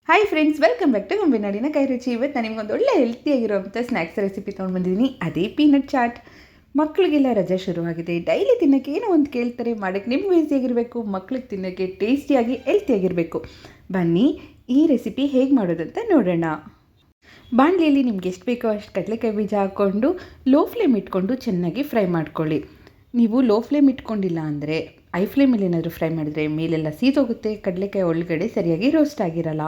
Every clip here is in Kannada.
Hi friends, welcome back to ಗೊಂಬಿನಾಡಿನ ಕೈ ರುಚಿ. ಇವತ್ತು ನಾನು ನಿಮ್ಗೊಂದು ಒಳ್ಳೆ ಹೆಲ್ತಿಯಾಗಿರುವಂಥ ಸ್ನ್ಯಾಕ್ಸ್ ರೆಸಿಪಿ ತೊಗೊಂಡು ಬಂದಿದ್ದೀನಿ. ಅದೇ ಪೀನಟ್ ಚಾಟ್. ಮಕ್ಕಳಿಗೆಲ್ಲ ರಜೆ ಶುರುವಾಗಿದೆ. ಡೈಲಿ ತಿನ್ನೋಕ್ಕೆ ಏನೋ ಒಂದು ಕೇಳ್ತಾರೆ. ಮಾಡೋಕ್ಕೆ ನಿಮ್ಗೆ ಈಸಿಯಾಗಿರಬೇಕು, ಮಕ್ಳಿಗೆ ತಿನ್ನೋಕ್ಕೆ ಟೇಸ್ಟಿಯಾಗಿ ಹೆಲ್ತಿಯಾಗಿರಬೇಕು. ಬನ್ನಿ ಈ ರೆಸಿಪಿ ಹೇಗೆ ಮಾಡೋದಂತ ನೋಡೋಣ. ಬಾಣಲೆಯಲ್ಲಿ ನಿಮ್ಗೆ ಎಷ್ಟು ಬೇಕೋ ಅಷ್ಟು ಕಡಲೆಕಾಯಿ ಬೀಜ ಹಾಕ್ಕೊಂಡು ಲೋ ಫ್ಲೇಮ್ ಇಟ್ಕೊಂಡು ಚೆನ್ನಾಗಿ ಫ್ರೈ ಮಾಡ್ಕೊಳ್ಳಿ. ನೀವು ಲೋ ಫ್ಲೇಮ್ ಇಟ್ಕೊಂಡಿಲ್ಲ ಅಂದರೆ ಐ ಫ್ಲೇಮಲ್ಲಿ ಏನಾದರೂ ಫ್ರೈ ಮಾಡಿದರೆ ಮೇಲೆಲ್ಲ ಸೀದೋಗುತ್ತೆ, ಕಡಲೆಕಾಯಿ ಒಳಗಡೆ ಸರಿಯಾಗಿ ರೋಸ್ಟ್ ಆಗಿರಲ್ಲ.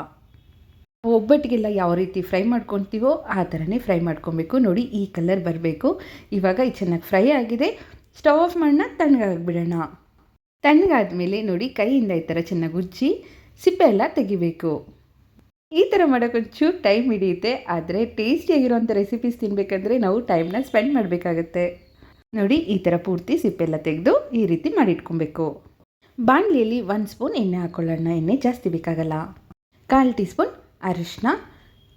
ಒಬ್ಬಟ್ಟಿಗೆಲ್ಲ ಯಾವ ರೀತಿ ಫ್ರೈ ಮಾಡ್ಕೊತೀವೋ ಆ ಥರನೇ ಫ್ರೈ ಮಾಡ್ಕೊಬೇಕು. ನೋಡಿ, ಈ ಕಲರ್ ಬರಬೇಕು. ಇವಾಗ ಇದು ಚೆನ್ನಾಗಿ ಫ್ರೈ ಆಗಿದೆ. ಸ್ಟವ್ ಆಫ್ ಮಾಡೋಣ, ತಣ್ಣಗಾಗ್ಬಿಡೋಣ. ತಣ್ಣಗಾದ್ಮೇಲೆ ನೋಡಿ, ಕೈಯಿಂದ ಈ ಥರ ಚೆನ್ನಾಗಿ ಉಜ್ಜಿ ಸಿಪ್ಪೆ ಎಲ್ಲ ತೆಗಿಬೇಕು. ಈ ಥರ ಮಾಡೋಕ್ಕೊಂಚೂರು ಟೈಮ್ ಹಿಡಿಯುತ್ತೆ, ಆದರೆ ಟೇಸ್ಟಿಯಾಗಿರೋಂಥ ರೆಸಿಪೀಸ್ ತಿನ್ನಬೇಕಂದ್ರೆ ನಾವು ಟೈಮ್ನ ಸ್ಪೆಂಡ್ ಮಾಡಬೇಕಾಗತ್ತೆ. ನೋಡಿ, ಈ ಥರ ಪೂರ್ತಿ ಸಿಪ್ಪೆಲ್ಲ ತೆಗೆದು ಈ ರೀತಿ ಮಾಡಿಟ್ಕೊಬೇಕು. ಬಾಣಲೆಯಲ್ಲಿ 1 ಸ್ಪೂನ್ ಎಣ್ಣೆ ಹಾಕ್ಕೊಳ್ಳೋಣ. ಎಣ್ಣೆ ಜಾಸ್ತಿ ಬೇಕಾಗಲ್ಲ. 1/4 ಟೀ ಸ್ಪೂನ್ ಅರಿಶಿನ,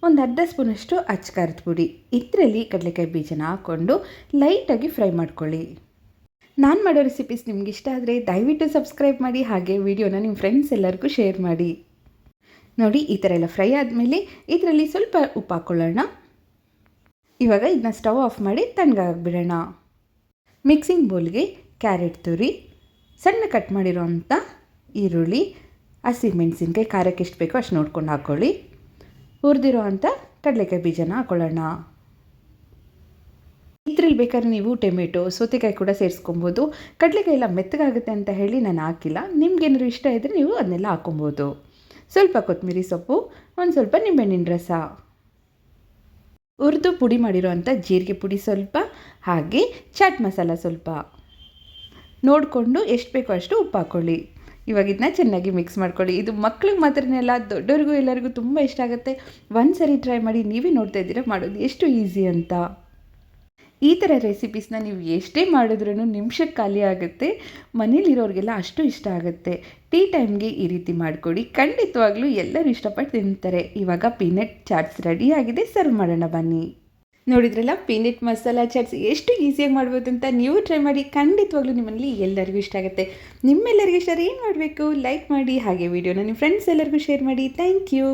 ಒಂದು ಅರ್ಧ ಸ್ಪೂನಷ್ಟು ಅಚ್ಚಕಾರದ ಪುಡಿ. ಇದರಲ್ಲಿ ಕಡಲೆಕಾಯಿ ಬೀಜನ ಹಾಕ್ಕೊಂಡು ಲೈಟಾಗಿ ಫ್ರೈ ಮಾಡ್ಕೊಳ್ಳಿ. ನಾನು ಮಾಡೋ ರೆಸಿಪೀಸ್ ನಿಮ್ಗೆ ಇಷ್ಟ ಆದರೆ ದಯವಿಟ್ಟು ಸಬ್ಸ್ಕ್ರೈಬ್ ಮಾಡಿ, ಹಾಗೆ ವಿಡಿಯೋನ ನಿಮ್ಮ ಫ್ರೆಂಡ್ಸ್ ಎಲ್ಲರಿಗೂ ಶೇರ್ ಮಾಡಿ. ನೋಡಿ, ಈ ಥರ ಎಲ್ಲ ಫ್ರೈ ಆದಮೇಲೆ ಇದರಲ್ಲಿ ಸ್ವಲ್ಪ ಉಪ್ಪು ಹಾಕ್ಕೊಳ್ಳೋಣ. ಇವಾಗ ಇದನ್ನ ಸ್ಟವ್ ಆಫ್ ಮಾಡಿ ತಣ್ಣಗಾಗ್ಬಿಡೋಣ. ಮಿಕ್ಸಿಂಗ್ ಬೌಲ್ಗೆ ಕ್ಯಾರೆಟ್ ತುರಿ, ಸಣ್ಣ ಕಟ್ ಮಾಡಿರೋ ಅಂಥ ಈರುಳ್ಳಿ, ಹಸಿಮೆಣಸಿನ್ಕಾಯಿ, ಖಾರಕ್ಕೆ ಎಷ್ಟು ಬೇಕೋ ಅಷ್ಟು ನೋಡ್ಕೊಂಡು ಹಾಕ್ಕೊಳ್ಳಿ. ಹುರಿದಿರೋ ಅಂಥ ಕಡಲೆಕಾಯಿ ಬೀಜನ ಹಾಕ್ಕೊಳ್ಳೋಣ. ಇದರಲ್ಲಿ ಬೇಕಾದ್ರೆ ನೀವು ಟೊಮೆಟೊ, ಸೌತೆಕಾಯಿ ಕೂಡ ಸೇರಿಸ್ಕೊಬೋದು. ಕಡಲೆಕಾಯಿ ಎಲ್ಲ ಮೆತ್ತಗಾಗುತ್ತೆ ಅಂತ ಹೇಳಿ ನಾನು ಹಾಕಿಲ್ಲ. ನಿಮ್ಗೇನಾದ್ರು ಇಷ್ಟ ಇದ್ದರೆ ನೀವು ಅದನ್ನೆಲ್ಲ ಹಾಕ್ಕೊಬೋದು. ಸ್ವಲ್ಪ ಕೊತ್ತಂಬರಿ ಸೊಪ್ಪು, ಒಂದು ಸ್ವಲ್ಪ ನಿಂಬೆಹಣ್ಣಿನ ರಸ, ಹುರಿದು ಪುಡಿ ಮಾಡಿರೋ ಅಂಥ ಜೀರಿಗೆ ಪುಡಿ ಸ್ವಲ್ಪ, ಹಾಗೆ ಚಾಟ್ ಮಸಾಲ ಸ್ವಲ್ಪ ನೋಡಿಕೊಂಡು ಎಷ್ಟು ಬೇಕೋ ಅಷ್ಟು ಉಪ್ಪು ಹಾಕ್ಕೊಳ್ಳಿ. ಇವಾಗ ಇದನ್ನ ಚೆನ್ನಾಗಿ ಮಿಕ್ಸ್ ಮಾಡ್ಕೊಳ್ಳಿ. ಇದು ಮಕ್ಳಿಗೆ ಮಾತ್ರನೇ, ದೊಡ್ಡವ್ರಿಗೂ ಎಲ್ಲರಿಗೂ ತುಂಬ ಇಷ್ಟ ಆಗುತ್ತೆ. ಒಂದು ಸರಿ ಟ್ರೈ ಮಾಡಿ, ನೀವೇ ನೋಡ್ತಾ ಇದ್ದೀರಾ ಮಾಡೋದು ಎಷ್ಟು ಈಸಿ ಅಂತ. ಈ ಥರ ರೆಸಿಪೀಸ್ನ ನೀವು ಎಷ್ಟೇ ಮಾಡಿದ್ರೂ ನಿಮಿಷಕ್ಕೆ ಖಾಲಿ ಆಗುತ್ತೆ. ಮನೇಲಿರೋರಿಗೆಲ್ಲ ಅಷ್ಟು ಇಷ್ಟ ಆಗುತ್ತೆ. ಟೀ ಟೈಮ್ಗೆ ಈ ರೀತಿ ಮಾಡಿಕೊಡಿ, ಖಂಡಿತವಾಗ್ಲೂ ಎಲ್ಲರೂ ಇಷ್ಟಪಟ್ಟು ತಿಂತಾರೆ. ಇವಾಗ ಪೀನಟ್ ಚಾಟ್ಸ್ ರೆಡಿಯಾಗಿದೆ, ಸರ್ವ್ ಮಾಡೋಣ ಬನ್ನಿ. ನೋಡಿದ್ರಲ್ಲ, ಪೀನಟ್ ಮಸಾಲ ಚಾಟ್ಸ್ ಎಷ್ಟು ಈಸಿಯಾಗಿ ಮಾಡ್ಬೋದು ಅಂತ. ನೀವು ಟ್ರೈ ಮಾಡಿ, ಖಂಡಿತವಾಗ್ಲೂ ನಿಮ್ಮಲ್ಲಿ ಎಲ್ಲರಿಗೂ ಇಷ್ಟ ಆಗುತ್ತೆ. ನಿಮ್ಮೆಲ್ಲರಿಗೂ ಇಷ್ಟ ಏನು ಮಾಡಬೇಕು, ಲೈಕ್ ಮಾಡಿ, ಹಾಗೆ ವಿಡಿಯೋನ ನಿಮ್ಮ ಫ್ರೆಂಡ್ಸ್ ಎಲ್ಲರಿಗೂ ಶೇರ್ ಮಾಡಿ. Thank you.